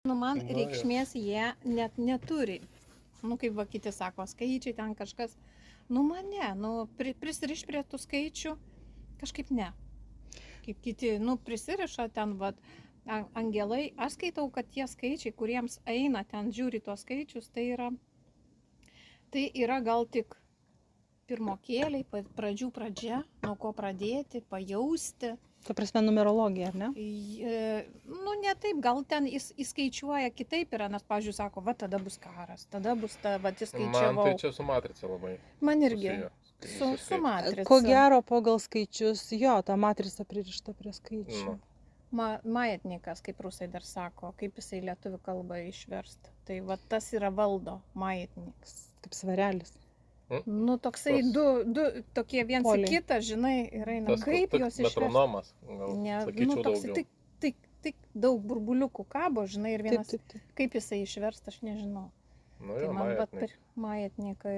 Nu, man Va, reikšmės jie net neturi. Nu, kaip va kiti sako, skaičiai ten kažkas. Nu, man ne, nu, prisiriš prie tų skaičių, kažkaip ne. Kaip kiti, nu, prisiriša ten, va, angelai. Aš skaitau, kad tie skaičiai, kuriems eina ten, žiūri tuos skaičius, tai yra gal tik pirmokėliai, pradžių pradžia, nuo ko pradėti, pajausti. Ta prasme, numerologija, ar ne? Nu, ne taip, gal ten įskaičiuoja kitaip yra, nes, pavyzdžiui, sako, va, tada bus karas, tada bus ta, va, įskaičiavau. Man tai čia su matrica labai. Man irgi. Susiję. Su matrica. Ko gero, pagal skaičius, jo, ta matrica pririšta prie skaičių. Majetnikas, kaip rusai dar sako, kaip jisai lietuvių kalbą išverst. Tai va, tas yra valdo, majetnikas. Kaip svarelis. Nu, toksai du tokie viens į kitą, žinai, ir eina. Kaip jos išverst? Metronomas, gal sakyčiau daugiau. Tik daug burbuliukų kabo, žinai, ir vienas, Taip. kaip jisai išverst, aš nežinau. Nu, Tai jo, man majetniką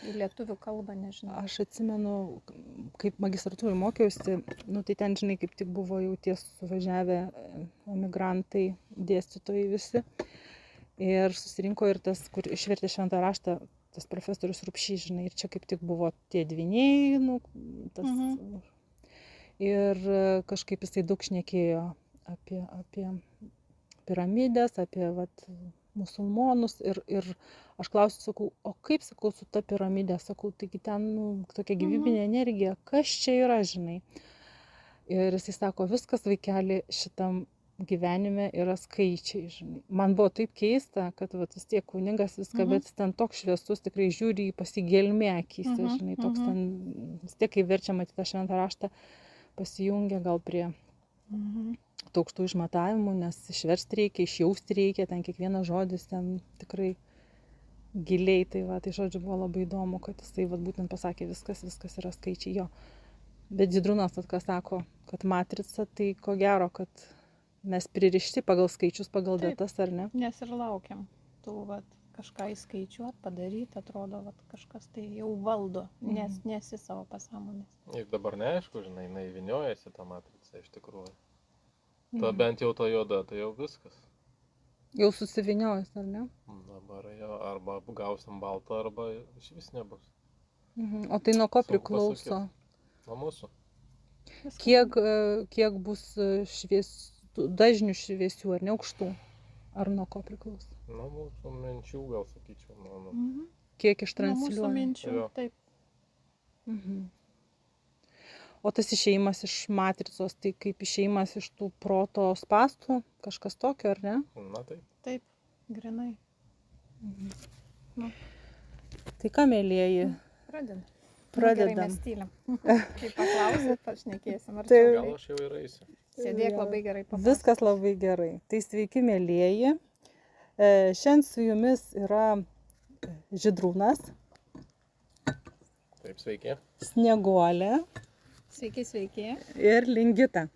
į lietuvių kalbą nežinau. Aš atsimenu, kaip magistratūrai mokiausi, nu tai ten, žinai, kaip tik buvo jau tie suvažiavę emigrantai, dėstytojai visi. Ir susirinko ir tas, kur išvertė šventą raštą, tas profesorius Rupšys, žinai, ir čia kaip tik buvo tie dvyniai, nu, tas. Ir kažkaip jisai daug šnekėjo apie piramidės, apie vat, musulmonus ir aš klausiu, sakau, o kaip, sakau, su ta piramidė, sakau, taigi ten tokia gyvybinė energija, kas čia yra, žinai. Ir jisai sako, viskas, vaikeli, šitam gyvenime yra skaičiai, žinai. Man buvo taip keista, kad vat, vis tiek kunigas viską, bet jis ten toks šviesus, tikrai žiūri į pasigelmė akyse, žinai, toks ten, vis tiek, kai verčia matyti tą šventą raštą, pasijungia gal prie aukštų išmatavimų, nes išversti reikia, išjausti reikia, ten kiekvienas žodis ten tikrai giliai, tai va, tai žodžiu buvo labai įdomu, kad jisai va, būtent pasakė viskas yra skaičiai jo. Bet Žydrūnas, ką sako, kad matrica, tai ko gero, kad mes pririšti pagal skaičius, pagal datas, ar ne? Nes ir laukiam tų, va, kažką įskaičiuot, padaryti, atrodo, va, kažkas tai jau valdo, nes nesi savo pasąmonės. Ir dabar neaišku, žinai, jinai vyniojasi tą matricą iš tikrųjų. Ta bent jau ta juoda, tai jau viskas. Jau susiviniojus, ar ne? Dabar jo, arba gausim baltą, arba iš vis nebus. O tai nuo ko Sunku priklauso? pasakyti. Nuo mūsų. Kiek bus dažnių šviesių, ar ne aukštų? Ar nuo ko priklauso? Nuo mūsų minčių, gal sakyčiau. Kiek Nuo ištransliuoja? mūsų minčių, Jo. taip. O tas išėjimas iš matricos, tai kaip išėjimas iš tų proto spąstų, kažkas tokio, ar ne? Na taip. Taip, grinai. Tai ką, mėlieji? Pradedam. Pradedam. Gerai, mes tyliam. Kai paklausėt, pašnekėsim. Ar Tai- čia Gal aš jau ir eisiu. sėdėk labai gerai papasakok. Viskas labai gerai. Tai sveiki, mėlieji. Šiandien su jumis yra Žydrūnas, Taip, sveiki. Snieguolė Sveiki, sveiki. ir Lingita.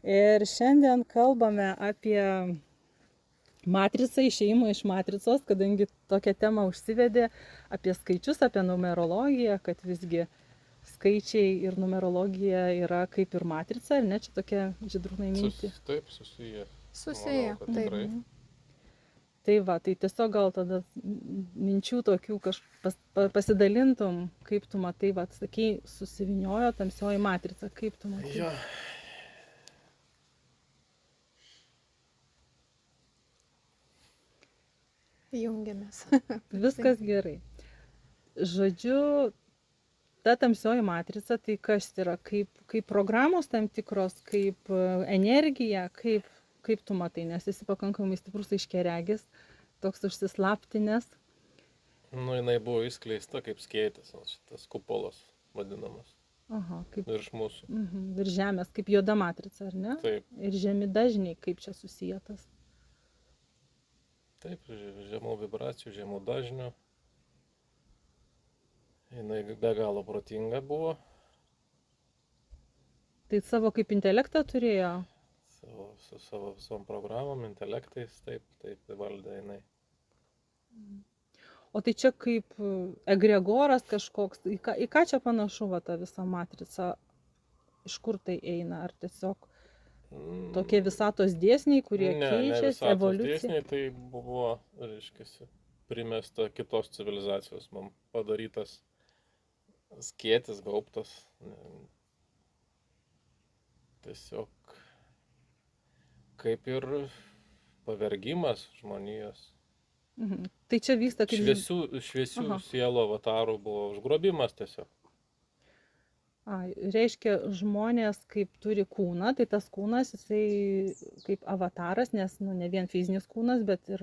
Ir šiandien kalbame apie matricą, išėjimą iš matricos, kadangi tokia tema užsivedė, apie skaičius, apie numerologiją, kad visgi skaičiai ir numerologija yra kaip ir matrica, ar ne, čia tokia Žydrūnai mintį. Taip, susiję. Susiję, Manau, kad taip. tikrai. Tai va, tai tiesiog gal tada minčių tokių pasidalintum, kaip tu matai, va, sakei, susiviniojo tamsioji matrica, kaip tu matai. Jo. Jungiamės. Viskas gerai. Žodžiu, ta tamsioji matrica, tai kas yra, kaip programos tam tikros, kaip energija, kaip tu matai, nes esi pakankamai stiprus aiškiaregis, toks užsislaptinęs. Nu, jinai buvo įskleista kaip skėtis, šitas kupolas vadinamas. Aha, kaip Virš mūsų. virš žemės, kaip juoda matrica, ar ne? Taip, Ir žemi dažniai, kaip čia susijęs. taip, žemų vibracijų, žemų dažnių. Jinai be galo protinga buvo. Tai savo kaip intelektą turėjo. Su savo visom programom, intelektais, taip valdė jinai. O tai čia kaip egregoras kažkoks, į ką čia panašu va ta visa matrica, iš kur tai eina, ar tiesiog Tokie visatos dėsniai, kurie ne keičiasi, visatos evoliucija. dėsniai, tai buvo, reiškia, primesta kitos civilizacijos, man padarytas skėtis, gaubtas. Tiesiog kaip ir pavergimas žmonijos. Mhm. Tai čia vyksta kaip... Šviesių Aha. sielų avatarų buvo užgrobimas tiesiog. Reiškia, žmonės kaip turi kūną, tai tas kūnas, jisai kaip avataras, nes ne vien fizinis kūnas, bet ir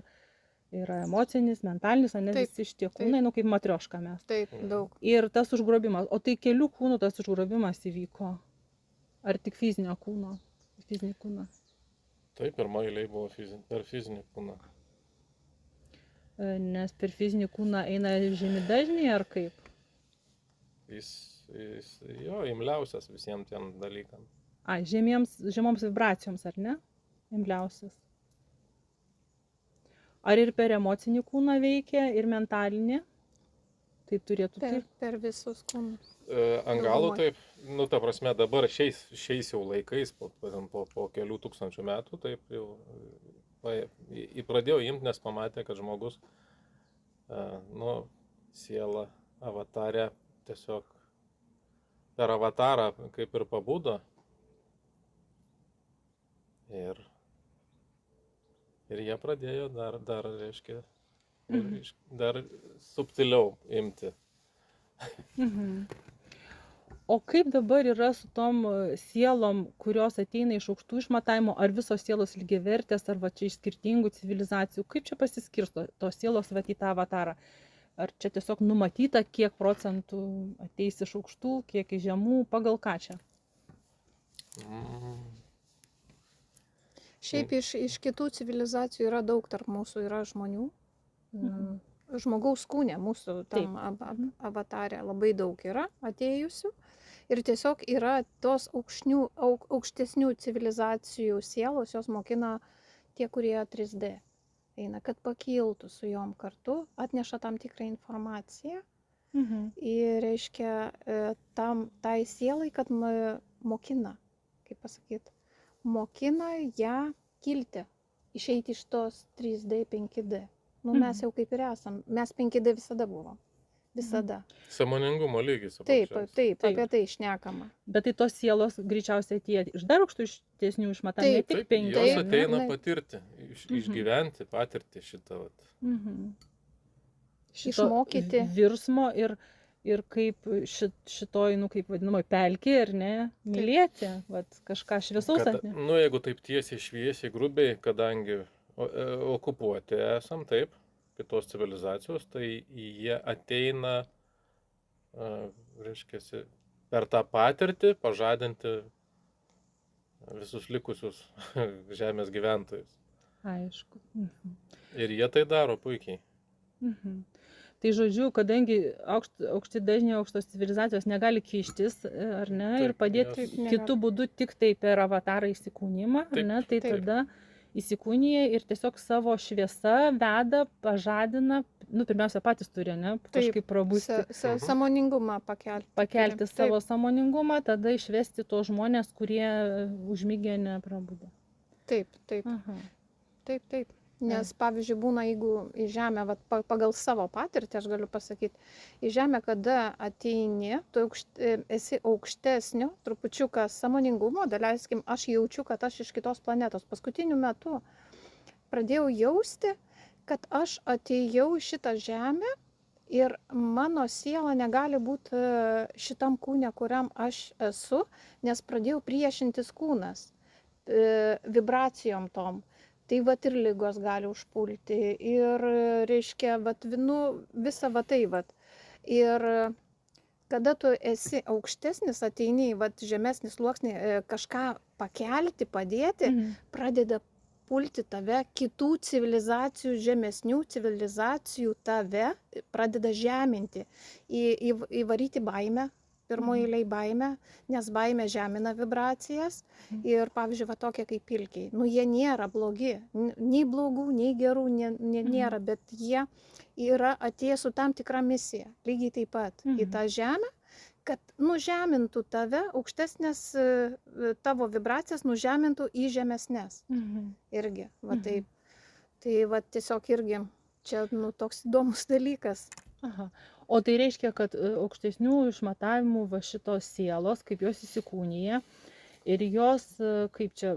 yra emocinis, mentalinis, ne Taip, visi šitie kūnai, kaip matrioška mes. Taip, daug. Ir tas užgrobimas, o tai kelių kūnų tas užgrobimas įvyko? Ar tik fizinio kūno? Fizinį kūną? Taip, pirma eilė buvo per fizinį kūną. Nes per fizinį kūną eina žemi dažniai, ar kaip? Jis jo imliausias visiems tiem dalykam. Žemoms vibracijoms, ar ne? Imliausias. Ar ir per emocinį kūną veikia, ir mentalinį? Tai turėtų taip. Per visus kūnus. Angalų taip, ta prasme dabar šiais jau laikais, po kelių tūkstančių metų, taip jau pradėjo imti, nes pamatė, kad žmogus, siela avatarė tiesiog per avatarą kaip ir pabudo. Ir jie pradėjo dar reiškia, dar subtiliau imti. Mhm. O kaip dabar yra su tom sielom, kurios ateina iš aukštų išmatavimų, ar visos sielos lygiavertės, ar čia iš skirtingų civilizacijų? Kaip čia pasiskirsto tos sielos į tą avatarą? Ar čia tiesiog numatyta, kiek procentų ateis iš aukštų, kiek iš žemų, pagal ką čia? Šiaip iš kitų civilizacijų yra daug tarp mūsų, yra žmonių. Žmogaus kūne mūsų tam avatarė labai daug yra atėjusių. Ir tiesiog yra tos aukštesnių civilizacijų sielos, jos mokina tie, kurie 3D eina, kad pakiltų su jom kartu, atneša tam tikrą informaciją. Ir reiškia tai sielai, kad mokina, kaip pasakyti, mokina ją kilti, išeiti iš tos 3D, 5D. Mes jau kaip ir esam, mes 5D visada buvom. Visada. Sąmoningumo lygis. Taip, apie tai šnekama. Bet tai tos sielos greičiausiai atėjo iš dar aukštesnių išmatavimų, ne tik 5D. Jos ateina patirti, išgyventi, patirti šitą. Išmokyti. Virsmo ir kaip šitoj, kaip vadinamoj pelkė, ar ne, mylėti, kažką šviesaus atnešti. Jeigu taip tiesiai, šviesiai, grubiai, kadangi okupuoti esam, taip, kitos civilizacijos, tai jie ateina, reiškia, per tą patirtį pažadinti visus likusius žemės gyventojus. Aišku. Ir jie tai daro puikiai. Tai žodžiu, kadangi aukšti dažniai aukštos civilizacijos negali kištis, ar ne, ir padėti kitų būdų tik tai per avatarą įsikūnymą, ar ne, tai tada įsikūnyje ir tiesiog savo šviesa veda, pažadina, pirmiausia patys turi, ne, kažkaip prabusti. Sąmoningumą pakelti. Pakelti savo sąmoningumą, tada išvesti tos žmonės, kurie užmigę neprabudo. Taip. Taip. Nes, pavyzdžiui, būna, jeigu į žemę, pagal savo patirtį, aš galiu pasakyti, į žemę, kada ateini, tu esi aukštesnio, trupučiuką sąmoningumo, daleiskim, aš jaučiu, kad aš iš kitos planetos. Paskutiniu metu pradėjau jausti, kad aš atėjau į šitą žemę ir mano siela negali būti šitam kūne, kuriam aš esu, nes pradėjau priešintis kūnas vibracijom tom. Tai ir lygos gali užpulti ir, reiškia, visą tai. Ir kada tu esi aukštesnis, ateini į žemesnį sluoksnį, kažką pakelti, padėti, pradeda pulti tave, kitų civilizacijų, žemesnių civilizacijų tave pradeda žeminti, įvaryti baimę. Pirmoji eilėj baimė, nes baimė žemina vibracijas ir, pavyzdžiui, tokie kaip pilkiai. Jie nėra blogi, nei blogų, nei gerų nėra, bet jie yra atėję su tam tikra misija, lygiai taip pat į tą žemę, kad nužemintų tave, aukštesnės tavo vibracijas nužemintų į žemesnės. Irgi, va Mhm. taip. Tai va tiesiog irgi čia toks įdomus dalykas. Aha. O tai reiškia, kad aukštesnių išmatavimų va šitos sielos, kaip jos įsikūnyje, ir jos, kaip čia,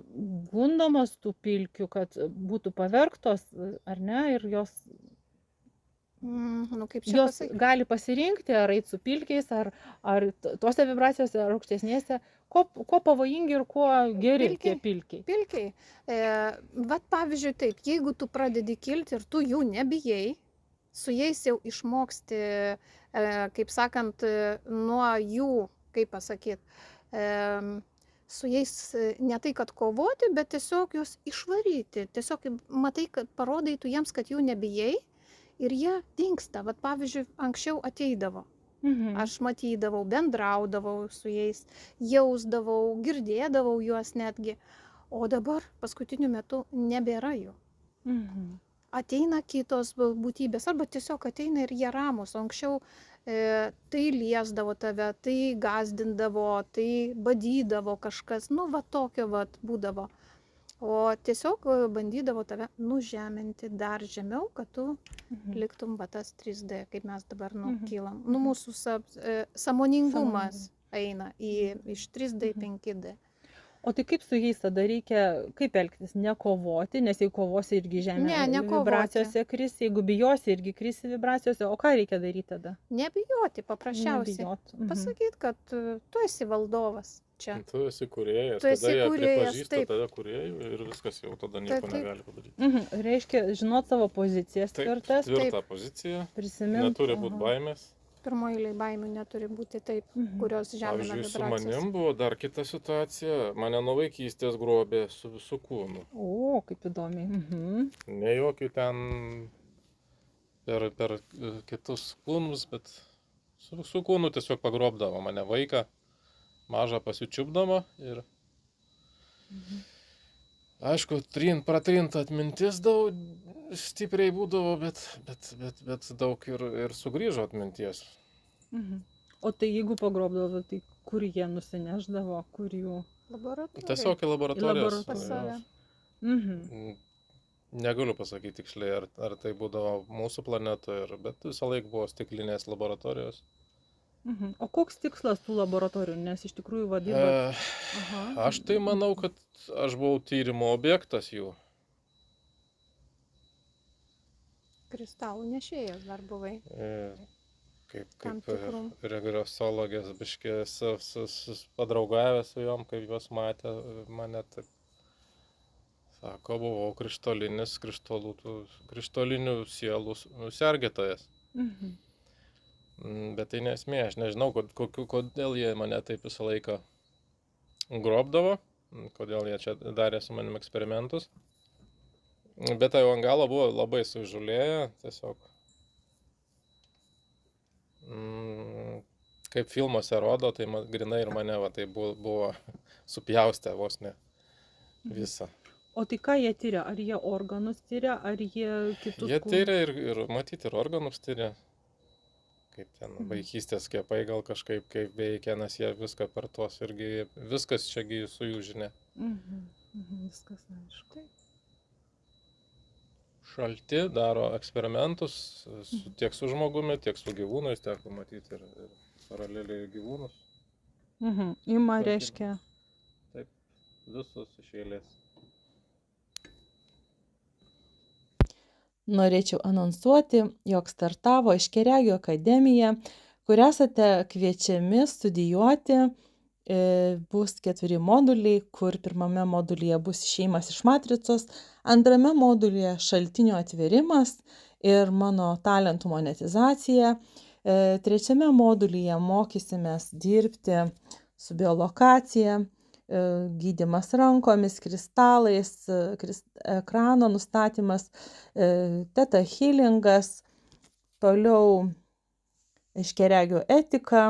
gundomos tų pilkių, kad būtų pavergtos, ar ne, ir jos Nu, kaip čia jos pasakyti? gali pasirinkti, ar eit su pilkiais, ar tuose vibracijose, ar aukštesnėse, kuo pavojingi ir kuo geri tie pilkiai. Pilkiai. Vat pavyzdžiui taip, jeigu tu pradedi kilti ir tu jų nebijai, su jais jau išmoksti, kaip sakant, nuo jų, kaip pasakyti, su jais ne tai, kad kovoti, bet tiesiog juos išvaryti. Tiesiog matai, kad parodai tu jiems, kad jų nebijai ir jie dingsta. Vat pavyzdžiui, anksčiau ateidavo. Aš matydavau, bendraudavau su jais, jausdavau, girdėdavau juos netgi. O dabar paskutiniu metu nebėra jų. Ateina kitos būtybės arba tiesiog ateina ir jie ramus. O anksčiau tai liesdavo tave, tai gazdindavo, tai badydavo kažkas. Nu, va tokio va būdavo. O tiesiog bandydavo tave nužeminti dar žemiau, kad tu liktum va tas 3D, kaip mes dabar kylam. Nu, mūsų sąmoningumas eina iš 3D į 5D. O tai kaip su jais tada reikia, kaip elgtis, nekovoti, nes jeigu kovosi irgi žemė vibracijose kris, jeigu bijosi irgi krisi vibracijose, o ką reikia daryti tada? Nebijoti, paprasčiausiai. Pasakyti, kad tu esi valdovas čia. Tu esi kūrėjas, Tu esi tada jie kūrėjas, pripažįsta taip. tave kūrėjų ir viskas jau tada nieko Taip. negali padaryti. Reiškia, žinot savo pozicijas Taip, tvirtas, tvirta pozicija, prisiminti. neturi būti baimės. Pirmoji baimių neturi būti taip, kurios žemina Pavyzdžiui, su vibracijas. manim buvo dar kita situacija, mane nuo vaikystės grobė su visų kūnu. O, kaip įdomiai. Ne jokių ten per kitus kūnus, bet su visų kūnu tiesiog pagrobdavo mane vaiką, mažą pasičiupdama ir aišku, pratrinta atmintis daug stipriai būdavo, bet daug ir sugrįžo atminties. O tai jeigu pagrobdavo, tai kur jie nusineždavo, kur jų? Laboratorija. Tiesiog į laboratorijas. Pas save. Negaliu pasakyti tiksliai, ar tai būdavo mūsų planetoje, bet visą laiką buvo stiklinės laboratorijos. O koks tikslas tų laboratorijų, nes iš tikrųjų vadybą... Aš tai manau, kad aš buvau tyrimo objektas jų. Kristalų nešėjas dar buvai. Tam Kaip tikrų. regresologės biškė padraugavęs su jom, kaip juos matė mane, taip. Sako, buvau krištolinių sielų sergėtojas. Bet tai nesmė, aš nežinau, kodėl jie mane taip visą laiką grobdavo, kodėl jie čia darė su manim eksperimentus. Bet tai ant galo buvo labai sužulėję, tiesiog. Kaip filmuose rodo, tai grinai ir mane tai buvo supjaustę vos ne visą. O tai ką jie tyria? Ar jie organus tyria, ar jie kitus Jie tyria ir matyti ir organus tyria. Kaip ten vaikystės skiepai gal kažkaip kaip veikia, nes jie viską per tos irgi, viskas čiagi su jų žinia. Viskas aišku. Šalti daro eksperimentus tiek su žmogumi, tiek su gyvūnais, teko matyti ir paraleliai gyvūnus. Ima reiškia. Taip, visus iš eilės. Norėčiau anonsuoti, jog startavo Aiškiaregių akademija, kur esate kviečiami studijuoti. Bus 4 moduliai, kur pirmame modulyje bus išėjimas iš matricos, antrame modulyje šaltinio atvėrimas ir mano talentų monetizacija. Trečiame modulyje mokysimės dirbti su biolokacija, gydymas rankomis, kristalais, ekrano nustatymas, teta healingas, toliau aiškiaregių etika,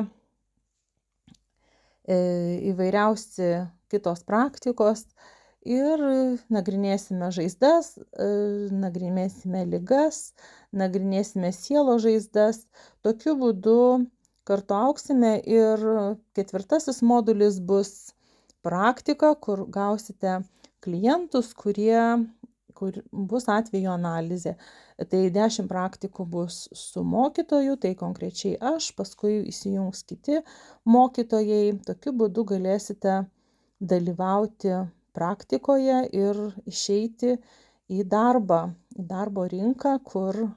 įvairiausi kitos praktikos ir nagrinėsime žaizdas, nagrinėsime ligas, nagrinėsime sielo žaizdas. Tokiu būdu kartu auksime ir 4 modulis bus praktika, kur gausite klientus, kur bus atvejo analizė. Tai 10 praktikų bus su mokytoju, tai konkrečiai aš, paskui įsijungs kiti mokytojai. Tokiu būdu galėsite dalyvauti praktikoje ir išeiti į darbo rinką, kur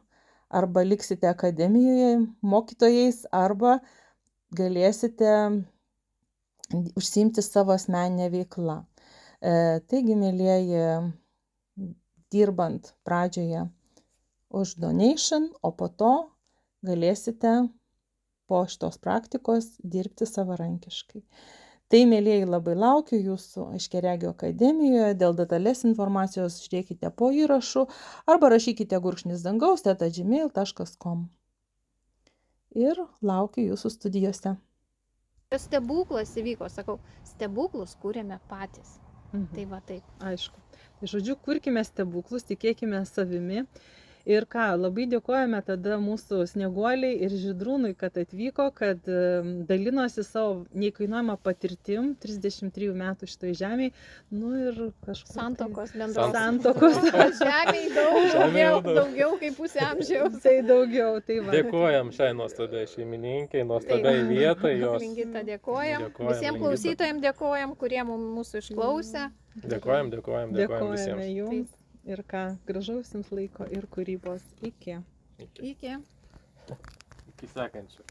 arba liksite akademijoje mokytojais, arba galėsite užsiimti savo asmeninę veiklą. Taigi, mielieji, dirbant pradžioje už donation, o po to galėsite po šitos praktikos dirbti savarankiškai. Tai, mielieji, labai laukiu jūsų Aiškiaregių akademijoje. Dėl detalės informacijos žiūrėkite po įrašu arba rašykite gurkšnisdangaus@gmail.com. Ir laukiu jūsų studijose. Stebuklas įvyko, sakau, stebuklus kūrėme patys. Tai va taip. Aišku. Tai žodžiu, kurkime stebuklus, tikėkime savimi. Ir ką, labai dėkojame tada mūsų Snieguoliai ir Žydrūnui, kad atvyko, kad dalinosi savo neįkainojamą patirtim, 33 metų šitoj žemėj, ir kažkur Santokos bendros. Santokos. Žemėj daugiau kaip pusę amžiaus. Tai daugiau, tai va. Dėkojam šiai nuostabiai šeimininkai, nuostabiai vietai jos. Lingita, dėkojam. Dėkojam, Visiems Lingita. klausytojams dėkojam, kurie mūsų išklausė. Dėkojam visiems. Dėkojame jums. Ir ką, gražaus jums laiko ir kūrybos. Iki. Iki. Iki sekančio.